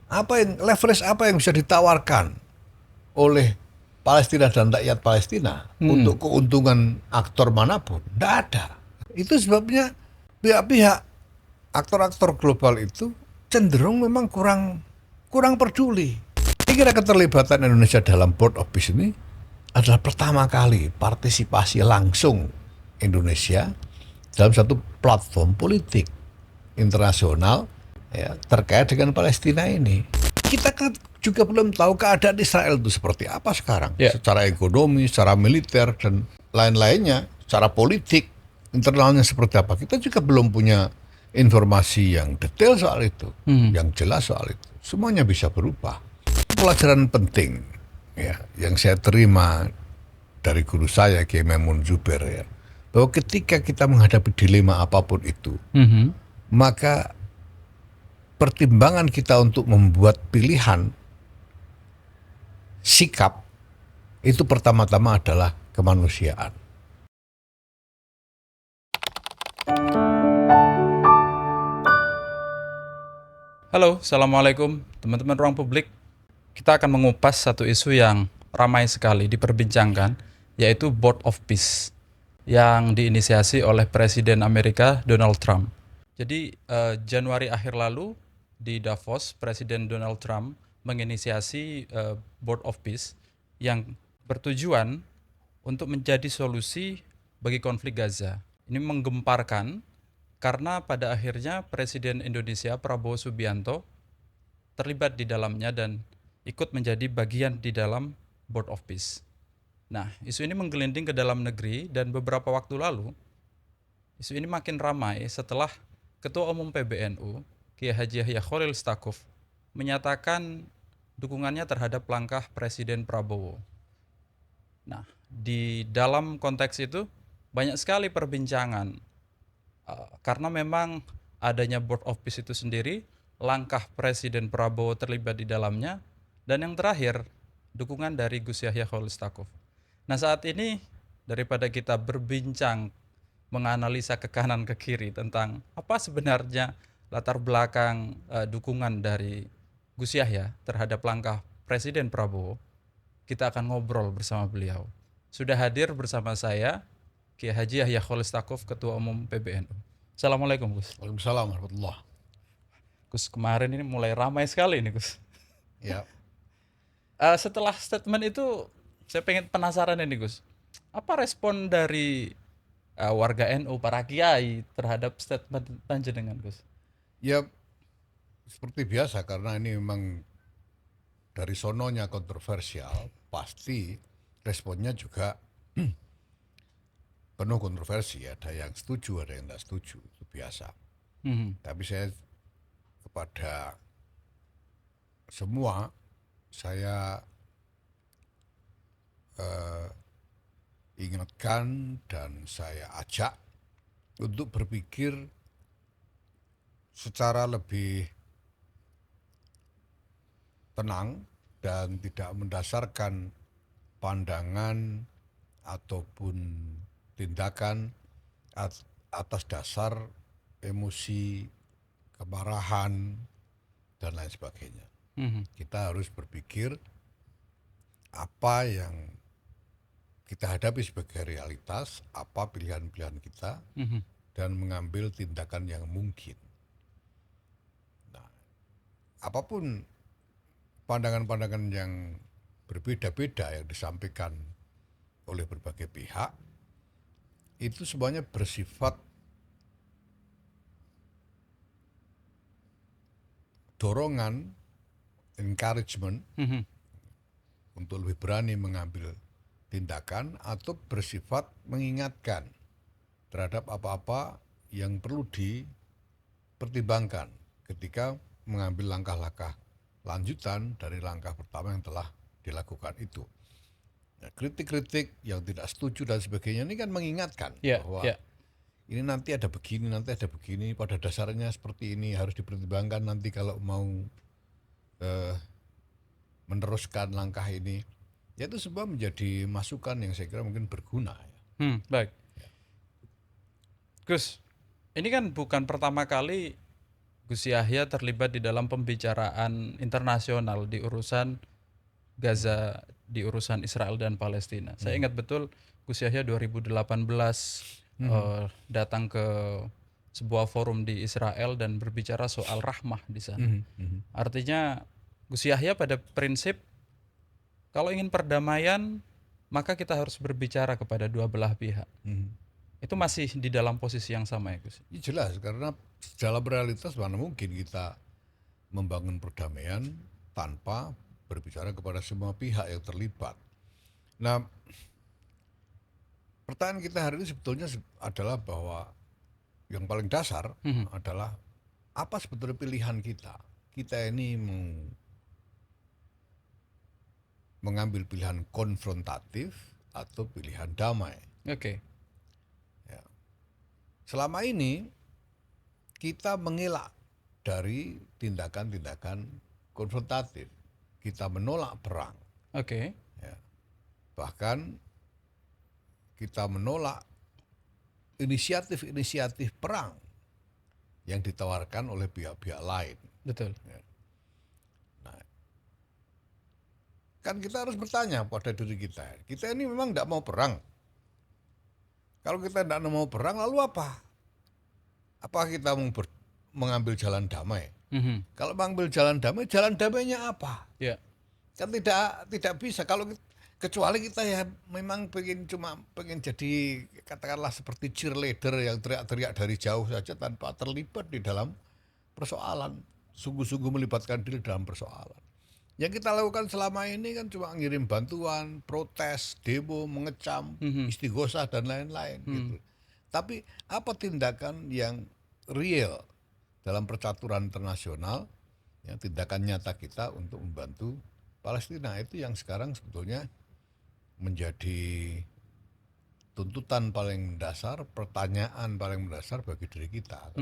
Leverage apa yang bisa ditawarkan oleh Palestina dan rakyat Palestina untuk keuntungan aktor manapun? Tidak ada. Itu sebabnya pihak-pihak aktor-aktor global itu cenderung memang kurang peduli. Saya kira keterlibatan Indonesia dalam Board of Peace ini adalah pertama kali partisipasi langsung Indonesia dalam satu platform politik internasional ya, terkait dengan Palestina ini. Kita kan juga belum tahu keadaan Israel itu seperti apa sekarang, secara ekonomi, secara militer dan lain-lainnya, secara politik internalnya seperti apa. Kita juga belum punya informasi yang detail soal itu, yang jelas soal itu. Semuanya bisa berubah. Pelajaran penting ya, yang saya terima dari guru saya Kiai Maimun Zubair ya, bahwa ketika kita menghadapi dilema apapun itu, maka pertimbangan kita untuk membuat pilihan sikap itu pertama-tama adalah kemanusiaan. Halo, Assalamualaikum teman-teman Ruang Publik. Kita akan mengupas satu isu yang ramai sekali diperbincangkan, yaitu Board of Peace yang diinisiasi oleh Presiden Amerika Donald Trump. Jadi Januari akhir lalu di Davos, Presiden Donald Trump menginisiasi Board of Peace yang bertujuan untuk menjadi solusi bagi konflik Gaza. Ini menggemparkan karena pada akhirnya Presiden Indonesia Prabowo Subianto terlibat di dalamnya dan ikut menjadi bagian di dalam Board of Peace. Nah, isu ini menggelinding ke dalam negeri dan beberapa waktu lalu isu ini makin ramai setelah Ketua Umum PBNU, Kiai Haji Yahya Khalil Stakuf, menyatakan dukungannya terhadap langkah Presiden Prabowo. Nah, di dalam konteks itu banyak sekali perbincangan karena memang adanya Board of Peace itu sendiri, langkah Presiden Prabowo terlibat di dalamnya, dan yang terakhir dukungan dari Gus Yahya Khalil Stakuf. Nah, saat ini daripada kita berbincang menganalisa ke kanan ke kiri tentang apa sebenarnya latar belakang dukungan dari Gus Yahya terhadap langkah Presiden Prabowo, kita akan ngobrol bersama beliau. Sudah hadir bersama saya Kiai Haji Yahya Khalil Stakuf, Ketua Umum PBNU. Assalamualaikum Gus. Waalaikumsalam warahmatullahi. Gus, kemarin ini mulai ramai sekali nih Gus. Ya. Setelah statement itu saya penasaran ini Gus. Apa respon dari warga NU, para kiai terhadap statement panjenengan Gus? Ya seperti biasa, karena ini memang dari sononya kontroversial, pasti responnya juga penuh kontroversi. Ada yang setuju, ada yang tidak setuju, itu biasa. Tapi saya kepada semua saya ingatkan dan saya ajak untuk berpikir secara lebih tenang dan tidak mendasarkan pandangan ataupun tindakan atas dasar emosi, kemarahan, dan lain sebagainya. Kita harus berpikir apa yang kita hadapi sebagai realitas, apa pilihan-pilihan kita, dan mengambil tindakan yang mungkin. Nah, apapun pandangan-pandangan yang berbeda-beda yang disampaikan oleh berbagai pihak, itu semuanya bersifat dorongan, encouragement untuk lebih berani mengambil tindakan atau bersifat mengingatkan terhadap apa-apa yang perlu dipertimbangkan ketika mengambil langkah-langkah lanjutan dari langkah pertama yang telah dilakukan itu. Nah, kritik-kritik yang tidak setuju dan sebagainya ini kan mengingatkan bahwa ini nanti ada begini, pada dasarnya seperti ini, harus dipertimbangkan nanti kalau mau meneruskan langkah ini. Ya, itu semua menjadi masukan yang saya kira mungkin berguna. Baik. Gus, ini kan bukan pertama kali Gus Yahya terlibat di dalam pembicaraan internasional di urusan Gaza, di urusan Israel dan Palestina. Saya ingat betul Gus Yahya 2018 datang ke sebuah forum di Israel dan berbicara soal rahmah di sana. Artinya Gus Yahya pada prinsip kalau ingin perdamaian maka kita harus berbicara kepada dua belah pihak. Itu masih di dalam posisi yang sama ya Gus? Ya, jelas, karena dalam realitas mana mungkin kita membangun perdamaian tanpa berbicara kepada semua pihak yang terlibat. Nah, pertanyaan kita hari ini sebetulnya adalah bahwa yang paling dasar adalah apa sebetulnya pilihan kita. Kita ini mengambil pilihan konfrontatif atau pilihan damai. Oke. Ya. Selama ini kita mengelak dari tindakan-tindakan konfrontatif. Kita menolak perang. Oke. Ya. Bahkan kita menolak inisiatif-inisiatif perang yang ditawarkan oleh pihak-pihak lain. Betul. Ya. Nah, kan kita harus bertanya pada diri kita. Kita ini memang tidak mau perang. Kalau kita tidak mau perang, lalu apa? Apa kita mengambil jalan damai? Kalau mengambil jalan damainya apa? Ya. Kan tidak bisa. Kalau kecuali kita ya memang pengen jadi katakanlah seperti cheerleader yang teriak-teriak dari jauh saja tanpa terlibat di dalam persoalan, sungguh-sungguh melibatkan diri dalam persoalan. Yang kita lakukan selama ini kan cuma ngirim bantuan, protes, demo, mengecam, istighosah dan lain-lain gitu. Tapi apa tindakan yang real dalam percaturan internasional, yang tindakan nyata kita untuk membantu Palestina, itu yang sekarang sebetulnya menjadi tuntutan paling mendasar, pertanyaan paling mendasar bagi diri kita.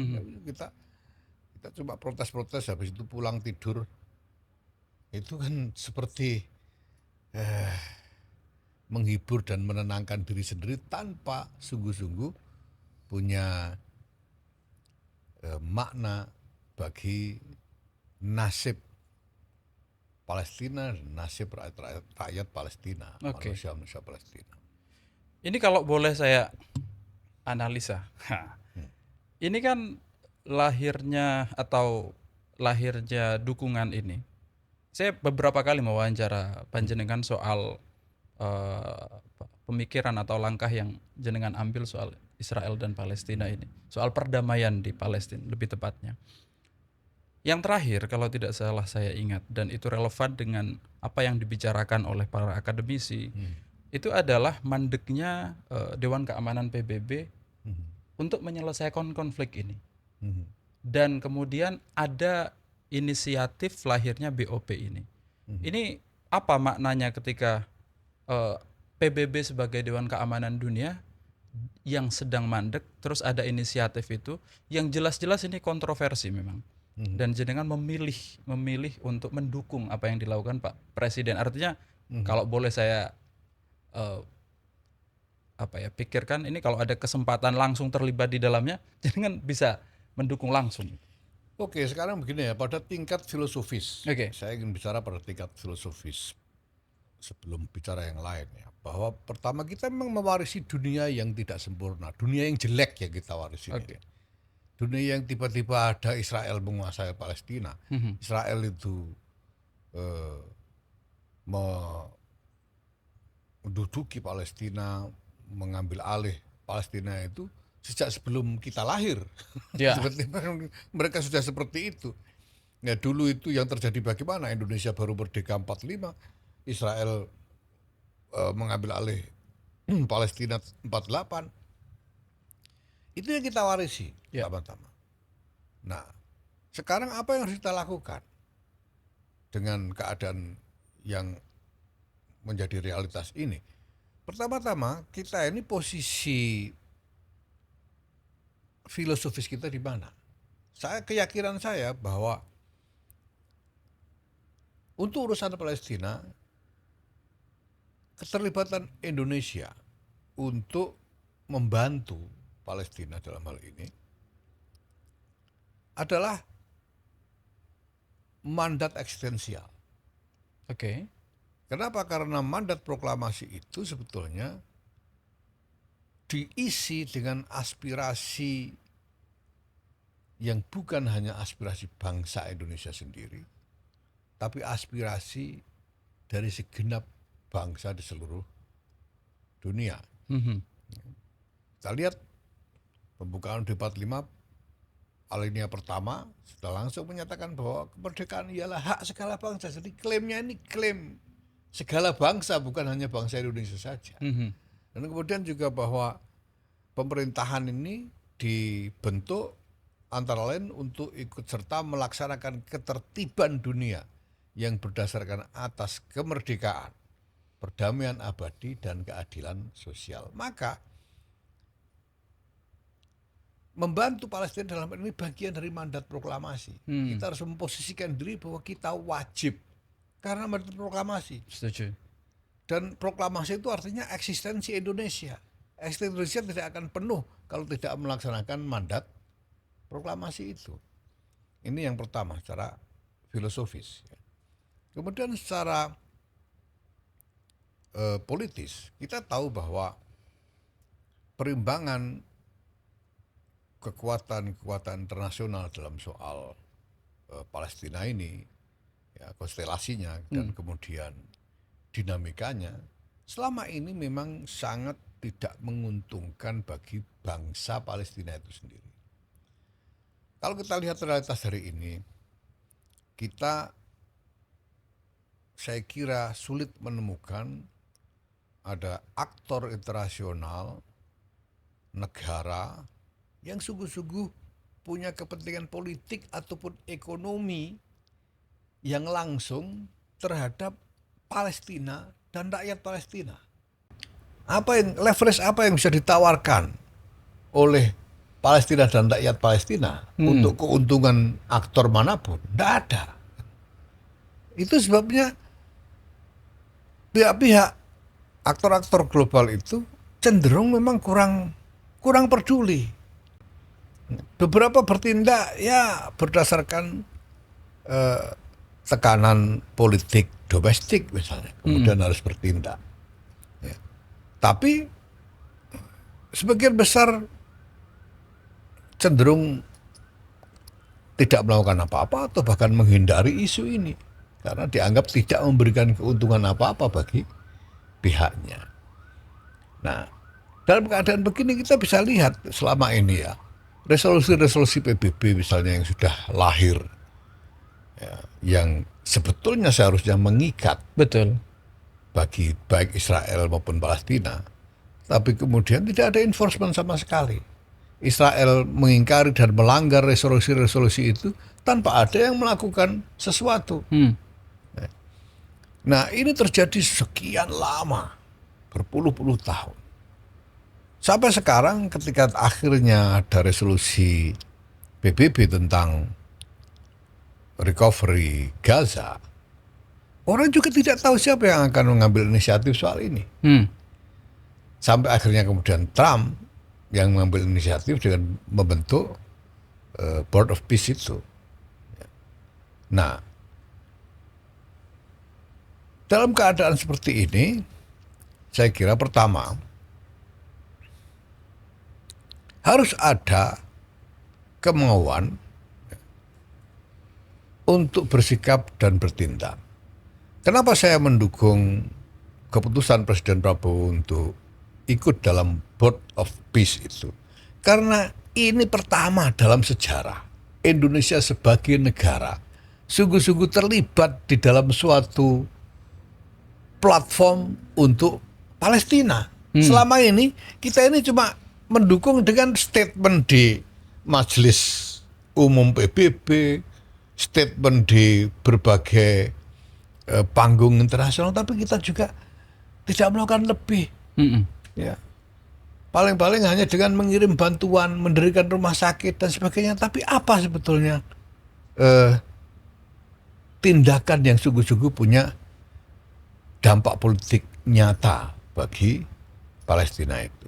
Kita cuma protes-protes, habis itu pulang tidur. Itu kan seperti menghibur dan menenangkan diri sendiri tanpa sungguh-sungguh punya makna bagi nasib Palestina, nasib rakyat Palestina, manusia Palestina. Ini kalau boleh saya analisa, ini kan lahirnya dukungan ini. Saya beberapa kali mewawancara panjenengan soal pemikiran atau langkah yang jenengan ambil soal Israel dan Palestina ini, soal perdamaian di Palestina lebih tepatnya. Yang terakhir kalau tidak salah saya ingat, dan itu relevan dengan apa yang dibicarakan oleh para akademisi, itu adalah mandeknya Dewan Keamanan PBB untuk menyelesaikan konflik ini. Dan kemudian ada inisiatif lahirnya BOP ini. Ini apa maknanya ketika PBB sebagai Dewan Keamanan Dunia yang sedang mandek, terus ada inisiatif itu, yang jelas-jelas ini kontroversi memang. Dan jenengan memilih untuk mendukung apa yang dilakukan Pak Presiden. Artinya kalau boleh saya pikirkan, ini kalau ada kesempatan langsung terlibat di dalamnya, jenengan bisa mendukung langsung. Oke, sekarang begini ya, pada tingkat filosofis. Oke. Saya ingin bicara pada tingkat filosofis sebelum bicara yang lain ya. Bahwa pertama kita memang mewarisi dunia yang tidak sempurna, dunia yang jelek yang kita warisi. Oke. Dunia yang tiba-tiba ada Israel menguasai Palestina. Israel itu menduduki Palestina, mengambil alih Palestina itu sejak sebelum kita lahir. Ya. Seperti mereka sudah seperti itu. Ya, dulu itu yang terjadi bagaimana? Indonesia baru merdeka 45, Israel mengambil alih Palestina 48. Itu yang kita warisi pertama-tama. Nah, sekarang apa yang harus kita lakukan dengan keadaan yang menjadi realitas ini? Pertama-tama kita ini posisi filosofis kita di mana? Keyakinan saya bahwa untuk urusan Palestina, keterlibatan Indonesia untuk membantu Palestina dalam hal ini adalah mandat eksistensial. Oke. Kenapa? Karena mandat proklamasi itu sebetulnya diisi dengan aspirasi yang bukan hanya aspirasi bangsa Indonesia sendiri, tapi aspirasi dari segenap bangsa di seluruh dunia. Kita lihat pembukaan debat 5 alinea pertama sudah langsung menyatakan bahwa kemerdekaan ialah hak segala bangsa. Jadi klaimnya ini klaim segala bangsa, bukan hanya bangsa Indonesia saja. Dan kemudian juga bahwa pemerintahan ini dibentuk antara lain untuk ikut serta melaksanakan ketertiban dunia yang berdasarkan atas kemerdekaan, perdamaian abadi, dan keadilan sosial. Maka membantu Palestina dalam ini bagian dari mandat proklamasi. Kita harus memposisikan diri bahwa kita wajib karena mandat proklamasi. Setuju. Dan proklamasi itu artinya eksistensi Indonesia. Eksistensi Indonesia tidak akan penuh kalau tidak melaksanakan mandat proklamasi itu. Ini yang pertama secara filosofis. Kemudian secara politis, kita tahu bahwa perimbangan kekuatan-kekuatan internasional dalam soal Palestina ini, ya, konstelasinya dan kemudian dinamikanya selama ini memang sangat tidak menguntungkan bagi bangsa Palestina itu sendiri. Kalau kita lihat realitas hari ini, saya kira sulit menemukan ada aktor internasional, negara yang sungguh-sungguh punya kepentingan politik ataupun ekonomi yang langsung terhadap Palestina dan rakyat Palestina. Leverage apa yang bisa ditawarkan oleh Palestina dan rakyat Palestina untuk keuntungan aktor manapun? Tidak ada. Itu sebabnya pihak-pihak aktor-aktor global itu cenderung memang kurang peduli. Beberapa bertindak ya berdasarkan tekanan politik domestik misalnya, kemudian harus bertindak. Ya. Tapi sebagian besar cenderung tidak melakukan apa-apa atau bahkan menghindari isu ini karena dianggap tidak memberikan keuntungan apa-apa bagi pihaknya. Nah, dalam keadaan begini kita bisa lihat selama ini ya, resolusi-resolusi PBB misalnya yang sudah lahir, ya, yang sebetulnya seharusnya mengikat Betul. bagi baik Israel maupun Palestina, tapi kemudian tidak ada enforcement sama sekali. Israel mengingkari dan melanggar resolusi-resolusi itu tanpa ada yang melakukan sesuatu. Nah, ini terjadi sekian lama, berpuluh-puluh tahun. Sampai sekarang ketika akhirnya ada resolusi PBB tentang recovery Gaza, orang juga tidak tahu siapa yang akan mengambil inisiatif soal ini. Sampai akhirnya kemudian Trump yang mengambil inisiatif dengan membentuk Board of Peace itu. Nah, dalam keadaan seperti ini, saya kira pertama harus ada kemauan untuk bersikap dan bertindak. Kenapa saya mendukung keputusan Presiden Prabowo untuk ikut dalam Board of Peace itu? Karena ini pertama dalam sejarah Indonesia sebagai negara sungguh-sungguh terlibat di dalam suatu platform untuk Palestina. Selama ini kita ini cuma mendukung dengan statement di Majelis Umum PBB, statement di berbagai panggung internasional, tapi kita juga tidak melakukan lebih. Ya. Paling-paling hanya dengan mengirim bantuan, mendirikan rumah sakit dan sebagainya. Tapi apa sebetulnya tindakan yang sungguh-sungguh punya dampak politik nyata bagi Palestina itu?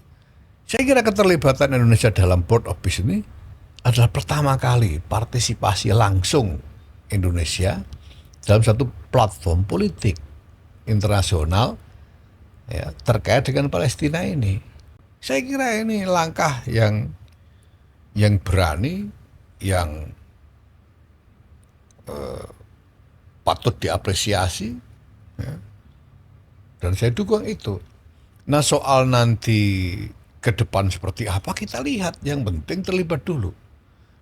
Saya kira keterlibatan Indonesia dalam Board of Peace ini adalah pertama kali partisipasi langsung Indonesia dalam satu platform politik internasional ya, terkait dengan Palestina ini. Saya kira ini langkah yang berani, yang patut diapresiasi, ya. Dan saya dukung itu. Nah, soal nanti ke depan seperti apa kita lihat. Yang penting terlibat dulu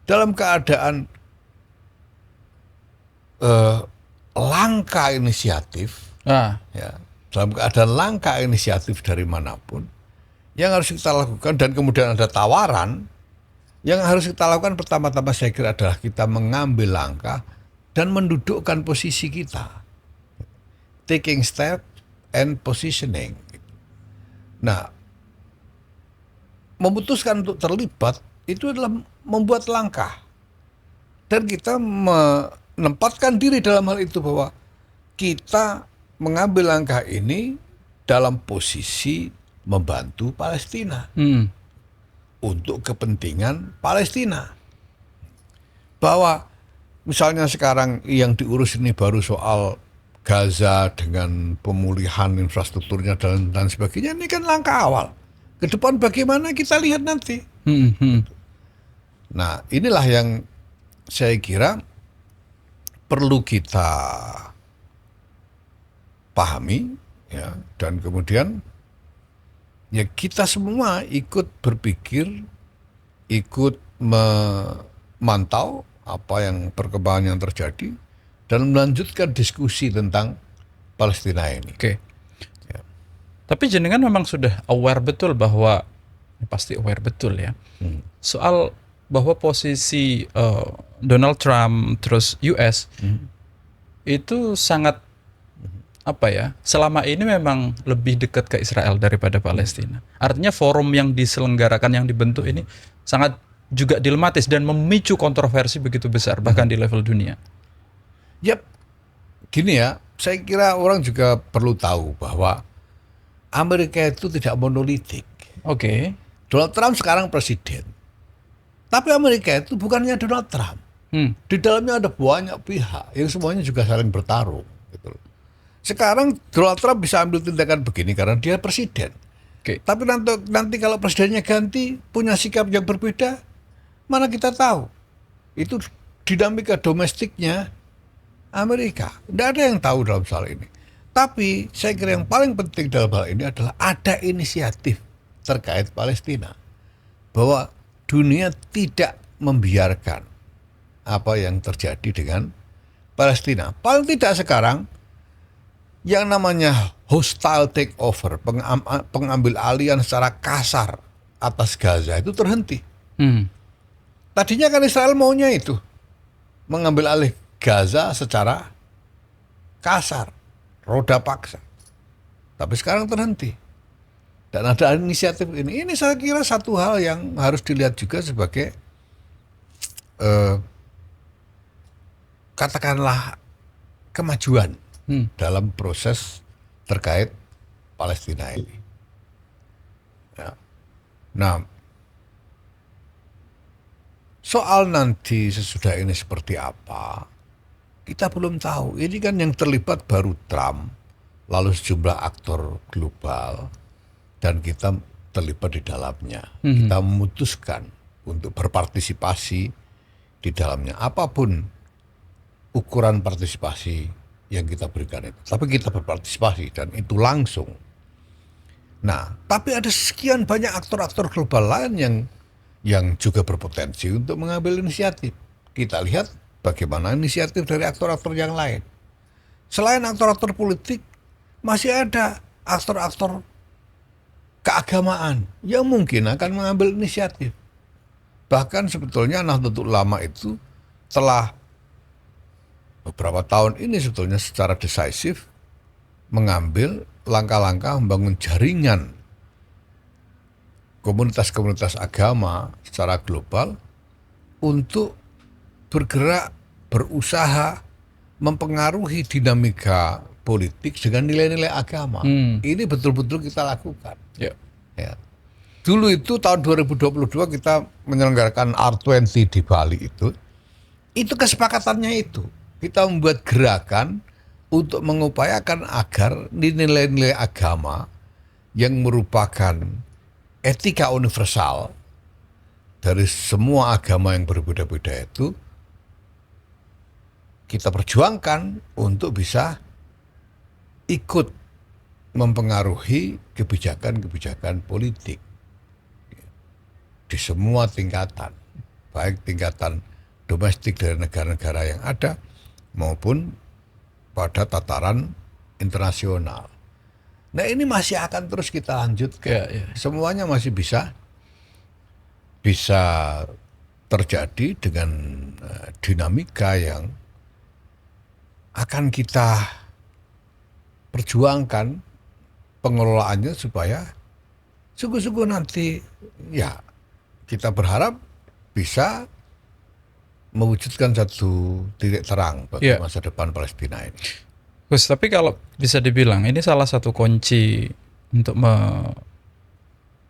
dalam keadaan langka inisiatif. Ya, dalam keadaan langka inisiatif dari manapun yang harus kita lakukan, dan kemudian ada tawaran, yang harus kita lakukan pertama-tama saya kira adalah kita mengambil langkah dan mendudukkan posisi kita, taking step and positioning. Nah, memutuskan untuk terlibat itu adalah membuat langkah, dan kita menempatkan diri dalam hal itu bahwa kita mengambil langkah ini dalam posisi membantu Palestina untuk kepentingan Palestina. Bahwa misalnya sekarang yang diurus ini baru soal Gaza dengan pemulihan infrastrukturnya dan sebagainya, ini kan langkah awal. Ke depan bagaimana kita lihat nanti. Nah, inilah yang saya kira perlu kita pahami, ya, dan kemudian ya kita semua ikut berpikir, ikut memantau apa yang perkembangan yang terjadi dan melanjutkan diskusi tentang Palestina ini. Oke. Ya. Tapi jenengan memang sudah aware betul bahwa, pasti aware betul ya, soal bahwa posisi Donald Trump terus US itu sangat selama ini memang lebih dekat ke Israel daripada Palestina. Artinya forum yang diselenggarakan, yang dibentuk ini sangat juga dilematis dan memicu kontroversi begitu besar bahkan di level dunia. Yap, gini ya, saya kira orang juga perlu tahu bahwa Amerika itu tidak monolitik. Oke. Donald Trump sekarang presiden, tapi Amerika itu bukannya Donald Trump. Di dalamnya ada banyak pihak yang semuanya juga saling bertarung. Gitu. Sekarang Donald Trump bisa ambil tindakan begini karena dia presiden. Tapi nanti kalau presidennya ganti, punya sikap yang berbeda, mana kita tahu. Itu dinamika domestiknya Amerika. Tidak ada yang tahu dalam soal ini. Tapi saya kira yang paling penting dalam hal ini adalah ada inisiatif terkait Palestina. Bahwa dunia tidak membiarkan apa yang terjadi dengan Palestina. Paling tidak sekarang yang namanya hostile takeover, pengambil alihan secara kasar atas Gaza itu terhenti. Tadinya kan Israel maunya itu, mengambil alih Gaza secara kasar, roda paksa. Tapi sekarang terhenti. Dan ada inisiatif ini. Ini saya kira satu hal yang harus dilihat juga sebagai katakanlah kemajuan dalam proses terkait Palestina ini. Ya. Nah, soal nanti sesudah ini seperti apa, kita belum tahu. Ini kan yang terlibat baru Trump, lalu sejumlah aktor global, dan kita terlibat di dalamnya. Kita memutuskan untuk berpartisipasi di dalamnya. Apapun ukuran partisipasi yang kita berikan itu. Tapi kita berpartisipasi dan itu langsung. Nah, tapi ada sekian banyak aktor-aktor global lain yang juga berpotensi untuk mengambil inisiatif. Kita lihat bagaimana inisiatif dari aktor-aktor yang lain. Selain aktor-aktor politik, masih ada aktor-aktor keagamaan yang mungkin akan mengambil inisiatif. Bahkan sebetulnya Nahdlatul Ulama itu telah beberapa tahun ini sebetulnya secara decisif mengambil langkah-langkah membangun jaringan komunitas-komunitas agama secara global untuk bergerak, berusaha mempengaruhi dinamika politik dengan nilai-nilai agama. Ini betul-betul kita lakukan. Ya. Dulu itu tahun 2022 kita menyelenggarakan R20 di Bali itu kesepakatannya itu. kita membuat gerakan untuk mengupayakan agar nilai-nilai agama yang merupakan etika universal dari semua agama yang berbeda-beda itu kita perjuangkan untuk bisa ikut mempengaruhi kebijakan-kebijakan politik di semua tingkatan, baik tingkatan domestik dari negara-negara yang ada maupun pada tataran internasional. Nah, ini masih akan terus kita lanjutkan. Semuanya masih bisa terjadi dengan dinamika yang akan kita perjuangkan pengelolaannya supaya sungguh-sungguh nanti ya kita berharap bisa mewujudkan satu titik terang bagi masa depan Palestina ini. Gus, tapi kalau bisa dibilang ini salah satu kunci untuk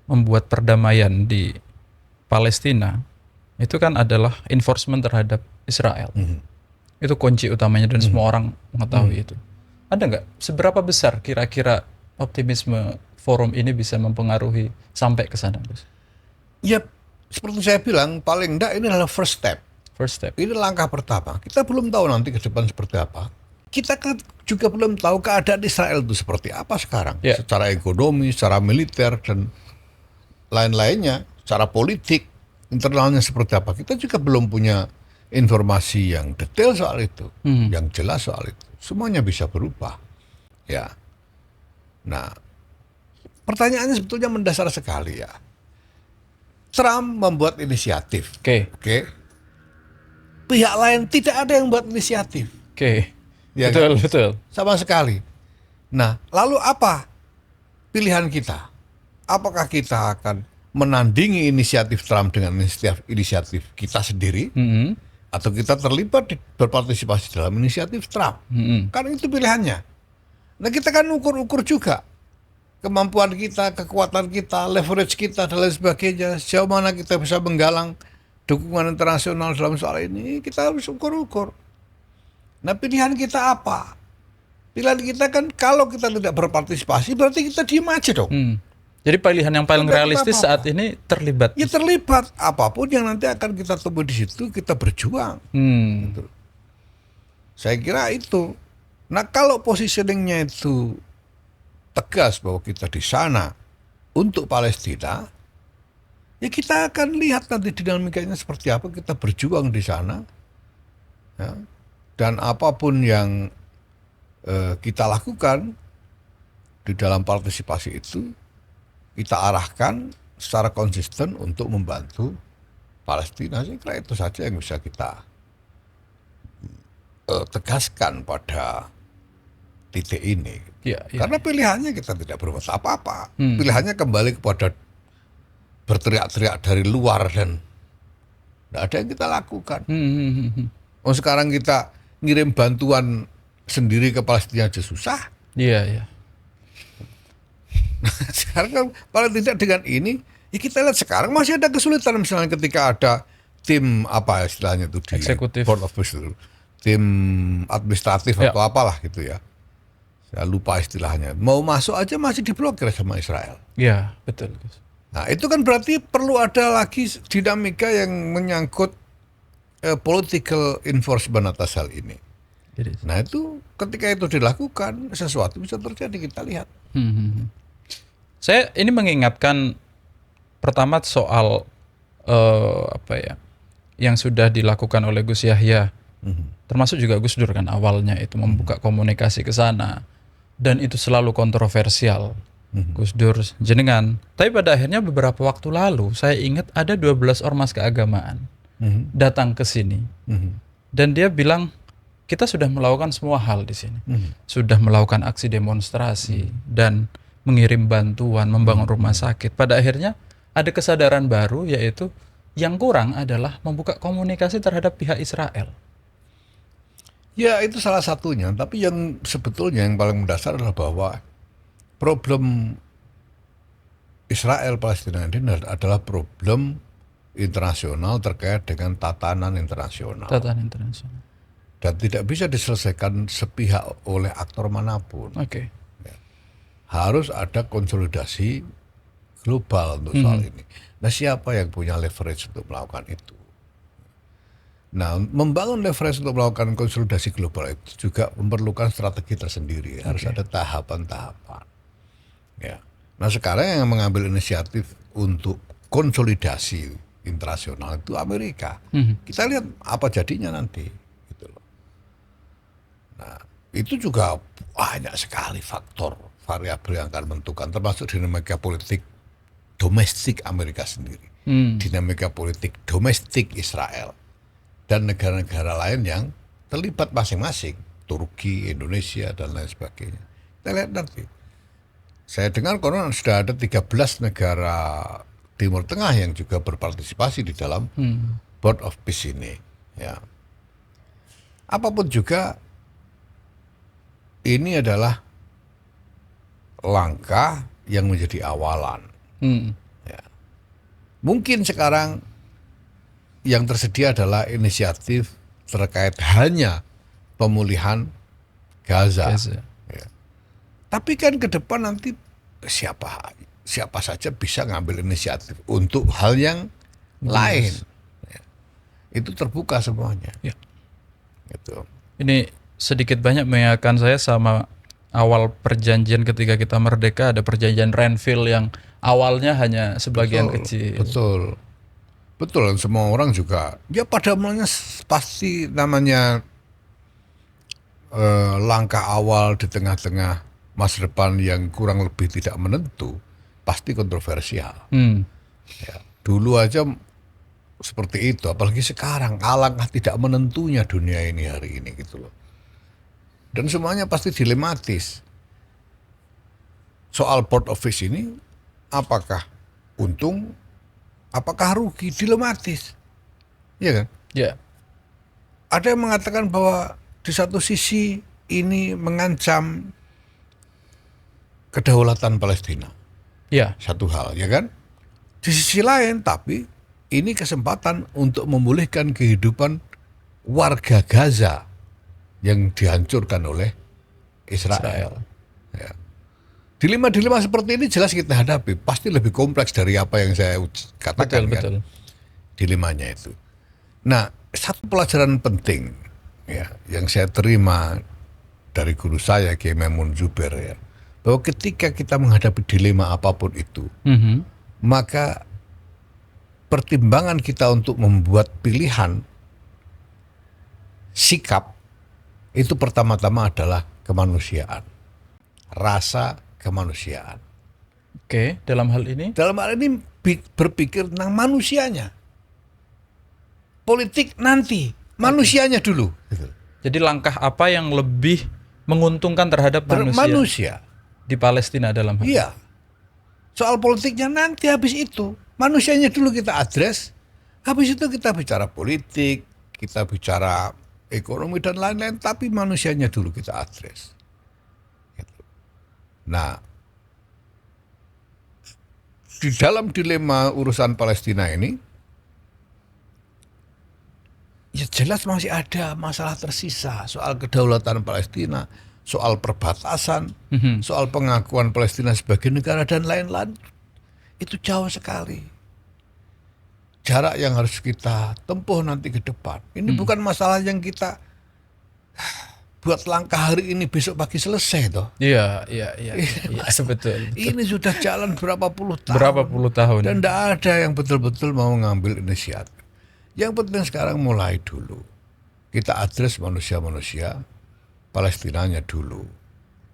membuat perdamaian di Palestina itu kan adalah enforcement terhadap Israel. Itu kunci utamanya dan semua orang mengetahui itu. Ada nggak seberapa besar kira-kira optimisme forum ini bisa mempengaruhi sampai ke sana, Gus? Ya, seperti saya bilang, paling enggak ini adalah first step. Ini langkah pertama. Kita belum tahu nanti ke depan seperti apa. Kita kan juga belum tahu keadaan Israel itu seperti apa sekarang. Secara ekonomi, secara militer, dan lain-lainnya. Secara politik, internalnya seperti apa. Kita juga belum punya informasi yang detail soal itu. Yang jelas soal itu. Semuanya bisa berubah. Ya. Nah, pertanyaannya sebetulnya mendasar sekali ya. Trump membuat inisiatif. Oke. Pihak lain tidak ada yang buat inisiatif. Ya, betul. Sama sekali. Nah, lalu apa pilihan kita? Apakah kita akan menandingi inisiatif Trump dengan inisiatif kita sendiri? Atau kita terlibat berpartisipasi dalam inisiatif Trump? Kan itu pilihannya. Nah, kita kan ukur-ukur juga kemampuan kita, kekuatan kita, leverage kita, dan lain sebagainya. Sejauh mana kita bisa menggalang dukungan internasional dalam soal ini, kita harus ukur-ukur. Nah, pilihan kita apa? Pilihan kita kan kalau kita tidak berpartisipasi berarti kita diem aja dong. Jadi pilihan yang paling realistis saat ini terlibat. Ya terlibat, apapun yang nanti akan kita temui di situ kita berjuang. Gitu. Saya kira itu. Nah, kalau positioningnya itu tegas bahwa kita di sana untuk Palestina, ya kita akan lihat nanti dinamikanya seperti apa, kita berjuang di sana. Ya. Dan apapun yang kita lakukan di dalam partisipasi itu, kita arahkan secara konsisten untuk membantu Palestina. Saya kira itu saja yang bisa kita tegaskan pada titik ini. Karena pilihannya kita tidak berbuat apa-apa. Pilihannya kembali kepada berteriak-teriak dari luar dan tidak ada yang kita lakukan. Sekarang kita ngirim bantuan sendiri ke Palestina aja susah. Sekarang kan paling tidak dengan ini, ya kita lihat sekarang masih ada kesulitan misalnya ketika ada tim apa istilahnya itu di eksekutif, Board of Peace, tim administratif atau apalah gitu ya. Saya lupa istilahnya. Mau masuk aja masih diblokir sama Israel. Iya, betul. Nah, itu kan berarti perlu ada lagi dinamika yang menyangkut political enforcement atas hal ini. Nah, itu ketika itu dilakukan sesuatu bisa terjadi, kita lihat. Saya ini mengingatkan pertama soal yang sudah dilakukan oleh Gus Yahya, termasuk juga Gus Dur kan awalnya itu membuka komunikasi ke sana dan itu selalu kontroversial. Gus Dur jenengan, tapi pada akhirnya beberapa waktu lalu saya ingat ada 12 ormas keagamaan datang ke sini dan dia bilang kita sudah melakukan semua hal di sini, sudah melakukan aksi demonstrasi dan mengirim bantuan, membangun rumah sakit. Pada akhirnya ada kesadaran baru, yaitu yang kurang adalah membuka komunikasi terhadap pihak Israel. Ya, itu salah satunya. Tapi yang sebetulnya yang paling mendasar adalah bahwa problem Israel Palestina ini adalah problem internasional terkait dengan tatanan internasional. dan tidak bisa diselesaikan sepihak oleh aktor manapun. Oke. Harus ada konsolidasi global untuk soal ini. Nah, siapa yang punya leverage untuk melakukan itu? Nah, membangun leverage untuk melakukan konsolidasi global itu juga memerlukan strategi tersendiri. Harus ada tahapan-tahapan. Ya. Nah, sekarang yang mengambil inisiatif untuk konsolidasi internasional itu Amerika. Kita lihat apa jadinya nanti. Gitu loh. Nah, itu juga banyak sekali faktor variabel yang akan menentukan, termasuk dinamika politik domestik Amerika sendiri, dinamika politik domestik Israel, dan negara-negara lain yang terlibat masing-masing, Turki, Indonesia, dan lain sebagainya. Kita lihat nanti. Saya dengar konon sudah ada 13 negara Timur Tengah yang juga berpartisipasi di dalam Board of Peace ini. Ya. Apapun juga, ini adalah langkah yang menjadi awalan. Ya. Mungkin sekarang yang tersedia adalah inisiatif terkait hanya pemulihan Gaza. Ya. Tapi kan ke depan nanti siapa saja bisa ngambil inisiatif untuk hal yang lain. Ya. Itu terbuka semuanya. Ya. Gitu. Ini sedikit banyak mengingatkan saya sama awal perjanjian ketika kita merdeka, ada perjanjian Renville yang awalnya hanya sebagian kecil. Betul, dan semua orang juga, ya pada mulanya pasti namanya langkah awal di tengah-tengah masa depan yang kurang lebih tidak menentu, pasti kontroversial. Ya, dulu aja seperti itu, apalagi sekarang alangkah tidak menentunya dunia ini hari ini gitu loh. Dan semuanya pasti dilematis. Soal Board of Peace ini, apakah untung, apakah rugi, dilematis. Iya kan? Ya. Ada yang mengatakan bahwa di satu sisi ini mengancam kedaulatan Palestina. Ya. Satu hal, ya kan? Di sisi lain, tapi ini kesempatan untuk memulihkan kehidupan warga Gaza yang dihancurkan oleh Israel. Ya. Dilema-dilema seperti ini jelas kita hadapi. Pasti lebih kompleks dari apa yang saya katakan. Betul. Dilemanya itu. Nah, satu pelajaran penting ya, yang saya terima dari guru saya, Kiai Maimun Zubair, ya, bahwa ketika kita menghadapi dilema apapun itu, maka pertimbangan kita untuk membuat pilihan sikap itu pertama-tama adalah kemanusiaan, rasa kemanusiaan. Oke, dalam hal ini? Dalam hal ini berpikir tentang manusianya. Politik nanti, manusianya dulu. Jadi langkah apa yang lebih menguntungkan terhadap manusia di Palestina dalam hal ini? Iya. Soal politiknya nanti habis itu. Manusianya dulu kita address, habis itu kita bicara politik, kita bicara ekonomi dan lain-lain, tapi manusianya dulu kita address. Nah, di dalam dilema urusan Palestina ini, ya jelas masih ada masalah tersisa soal kedaulatan Palestina, soal perbatasan, soal pengakuan Palestina sebagai negara dan lain-lain. Itu jauh sekali. Jarak yang harus kita tempuh nanti ke depan. Ini bukan masalah yang kita buat langkah hari ini besok pagi selesai toh. Iya, betul. Ini sudah jalan berapa puluh tahun. Dan tidak ada yang betul-betul mau ngambil inisiatif. Yang penting sekarang mulai dulu. Kita address manusia-manusia Palestinanya dulu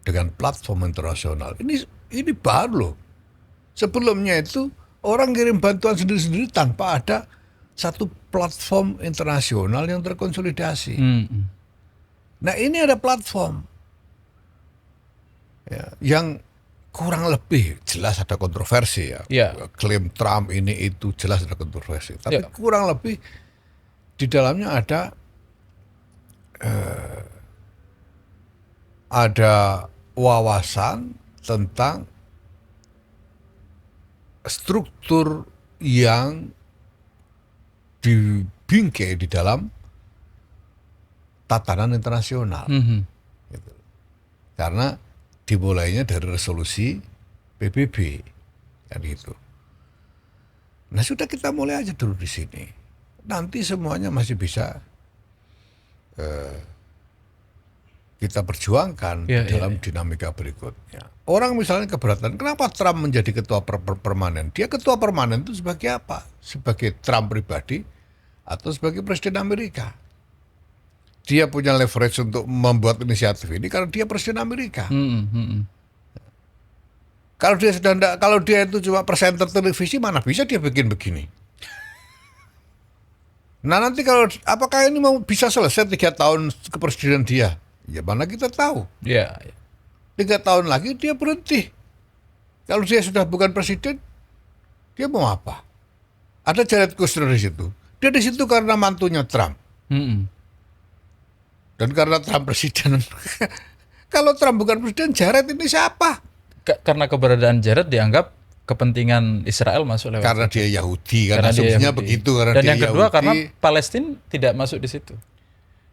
dengan platform internasional. Ini baru loh. Sebelumnya itu orang kirim bantuan sendiri-sendiri tanpa ada satu platform internasional yang terkonsolidasi. Nah, ini ada platform ya, yang kurang lebih jelas ada kontroversi ya. Klaim Trump ini itu jelas ada kontroversi. Tapi kurang lebih di dalamnya ada wawasan tentang struktur yang dibingkai di dalam tatanan internasional. Gitu. Karena dimulainya dari resolusi PBB kan gitu. Nah sudah kita mulai aja dulu di sini. Nanti semuanya masih bisa kita perjuangkan di dalam dinamika berikutnya. Orang misalnya keberatan, kenapa Trump menjadi ketua permanen? Dia ketua permanen itu sebagai apa? Sebagai Trump pribadi atau sebagai presiden Amerika? Dia punya leverage untuk membuat inisiatif ini karena dia presiden Amerika. Kalau dia sudah enggak, kalau dia itu cuma presenter televisi, mana bisa dia bikin begini? Nah nanti kalau apakah ini mau bisa selesai 3 tahun kepresidenan dia? Ya mana kita tahu. 3 tahun lagi dia berhenti. Kalau dia sudah bukan presiden, dia mau apa? Ada Jared Kushner di situ. Dia di situ karena mantunya Trump. Dan karena Trump presiden. Kalau Trump bukan presiden, Jared ini siapa? Karena keberadaan Jared dianggap kepentingan Israel masuk lewat. Karena dia Yahudi, karena asumsinya begitu. Karena dan dia yang kedua Yahudi, karena Palestina tidak masuk di situ.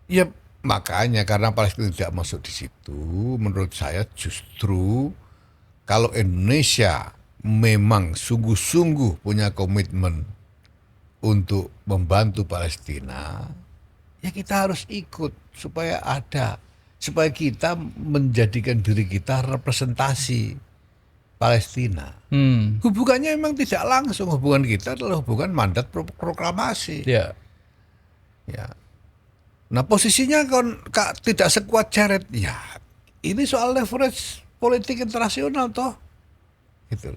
Ya makanya karena Palestina tidak masuk di situ, menurut saya justru kalau Indonesia memang sungguh-sungguh punya komitmen untuk membantu Palestina, ya kita harus ikut supaya kita menjadikan diri kita representasi Palestina. Hubungannya memang tidak langsung, hubungan kita adalah hubungan mandat proklamasi. Ya. Nah posisinya tidak sekuat Jared. Ya ini soal leverage politik internasional toh. Gitu.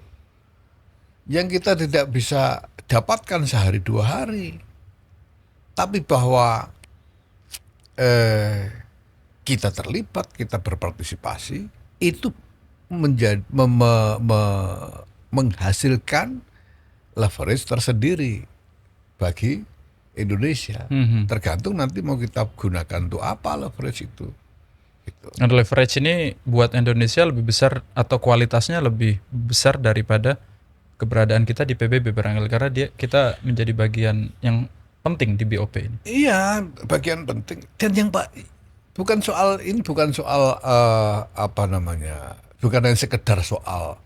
Yang kita tidak bisa dapatkan sehari 2 hari. Tapi bahwa kita terlibat, kita berpartisipasi, itu menghasilkan leverage tersendiri bagi Indonesia. Tergantung nanti mau kita gunakan untuk apa leverage itu. Gitu. Nah, leverage ini buat Indonesia lebih besar atau kualitasnya lebih besar daripada keberadaan kita di PBB barangkali karena kita menjadi bagian yang penting di BOP ini. Iya, bagian penting. Dan yang bukan soal bukan yang sekedar soal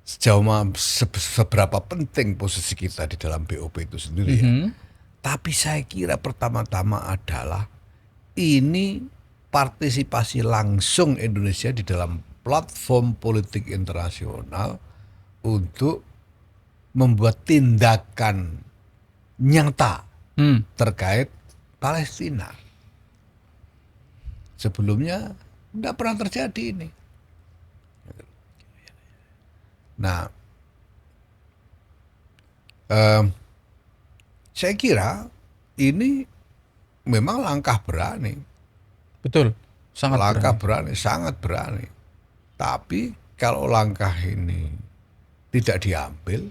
seberapa penting posisi kita di dalam BOP itu sendiri. Ya. Tapi saya kira pertama-tama adalah ini partisipasi langsung Indonesia di dalam platform politik internasional untuk membuat tindakan nyata terkait Palestina. Sebelumnya tidak pernah terjadi ini. Nah, saya kira ini memang langkah berani. Betul, sangat sangat berani. Tapi kalau langkah ini tidak diambil,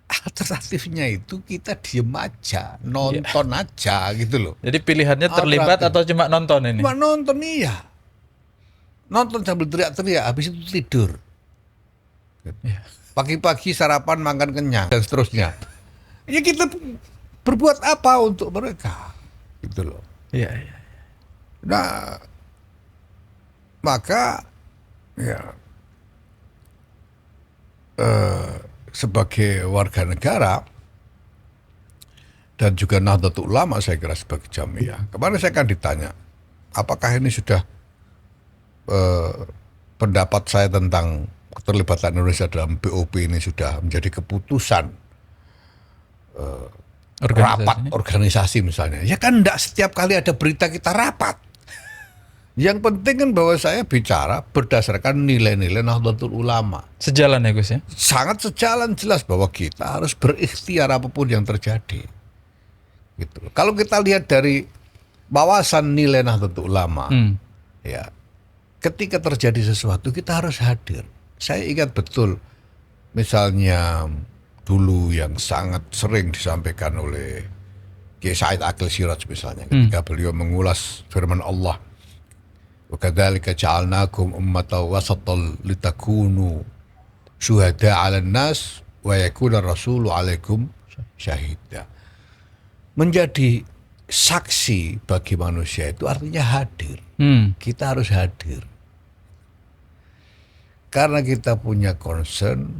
alternatifnya itu kita diem aja, nonton aja gitu loh. Jadi pilihannya terlibat atau cuma nonton ini? Cuma nonton iya. Nonton sambil teriak-teriak, habis itu tidur. Pagi-pagi sarapan makan kenyang dan seterusnya. Ya kita berbuat apa untuk mereka? Gitu loh. Iya. Nah, maka ya sebagai warga negara dan juga Nahdlatul Ulama saya kira sebagai jamiah. Kemarin saya kan ditanya, apakah ini sudah pendapat saya tentang keterlibatan Indonesia dalam BOP ini sudah menjadi keputusan rapat organisasi misalnya. Ya kan enggak setiap kali ada berita kita rapat. Yang penting kan bahwa saya bicara berdasarkan nilai-nilai Nahdlatul Ulama. Sejalan ya Gus ya? Sangat sejalan, jelas bahwa kita harus berikhtiar apapun yang terjadi. Gitu. Kalau kita lihat dari wawasan nilai Nahdlatul Ulama, ya, ketika terjadi sesuatu kita harus hadir. Saya ingat betul, misalnya dulu yang sangat sering disampaikan oleh Kiai Said Akil Siraj misalnya, ketika beliau mengulas firman Allah. وَكَذَلِكَ جَعَلْنَاكُمْ أُمَّةً وَسَطًا لِتَكُونُوا شُهَدَاءَ عَلَى النَّاسِ وَيَكُونَ الرَّسُولُ عَلَيْكُمْ شَهِيدًا. Menjadi saksi bagi manusia itu artinya hadir. Kita harus hadir. Karena kita punya concern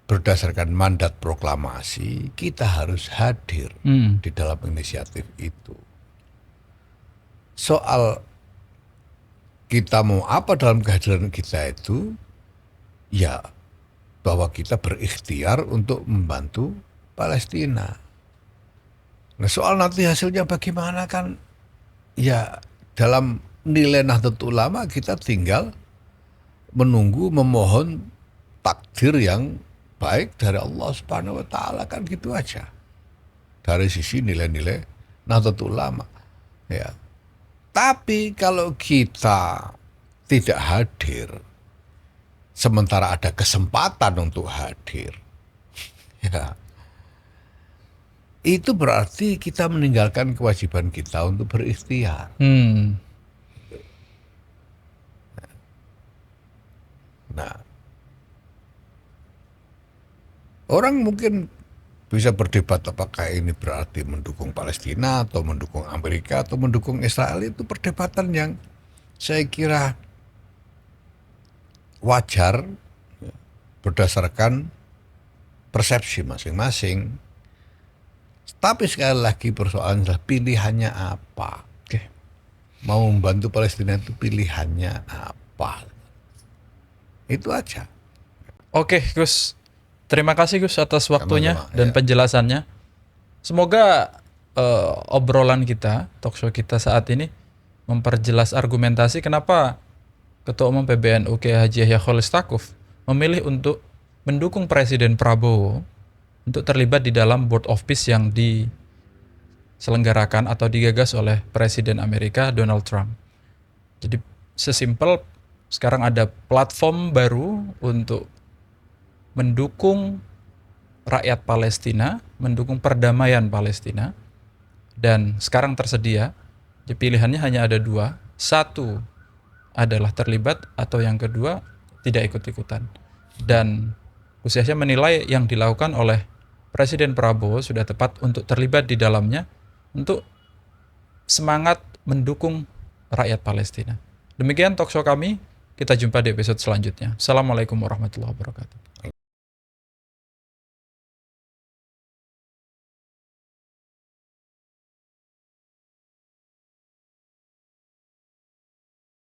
berdasarkan mandat proklamasi, kita harus hadir di dalam inisiatif itu. Soal kita mau apa dalam kehadiran kita itu, ya bahwa kita berikhtiar untuk membantu Palestina. Nah soal nanti hasilnya bagaimana kan, ya dalam nilai Nahdlatul Ulama kita tinggal menunggu, memohon takdir yang baik dari Allah Subhanahu wa taala, kan gitu aja. Dari sisi nilai-nilai Nahdlatul Ulama. Ya. Tapi kalau kita tidak hadir sementara ada kesempatan untuk hadir, ya, itu berarti kita meninggalkan kewajiban kita untuk berikhtiar. Nah, orang mungkin bisa berdebat apakah ini berarti mendukung Palestina atau mendukung Amerika atau mendukung Israel. Itu perdebatan yang saya kira wajar berdasarkan persepsi masing-masing. Tapi sekali lagi persoalan adalah pilihannya apa. Mau membantu Palestina itu pilihannya apa. Itu aja. Oke, Gus. Terima kasih Gus atas waktunya Sama-sama, dan ya. penjelasannya. Semoga obrolan kita, talkshow kita saat ini memperjelas argumentasi kenapa Ketua Umum PBNU Kiai Haji Yahya Khalil Stakuf memilih untuk mendukung Presiden Prabowo untuk terlibat di dalam Board of Peace yang diselenggarakan atau digagas oleh Presiden Amerika Donald Trump. Jadi sesimpel sekarang ada platform baru untuk mendukung rakyat Palestina, mendukung perdamaian Palestina, dan sekarang tersedia, pilihannya hanya ada dua. Satu adalah terlibat, atau yang kedua tidak ikut-ikutan. Dan Gus Yahya menilai yang dilakukan oleh Presiden Prabowo sudah tepat untuk terlibat di dalamnya, untuk semangat mendukung rakyat Palestina. Demikian talkshow kami, kita jumpa di episode selanjutnya. Assalamualaikum warahmatullahi wabarakatuh.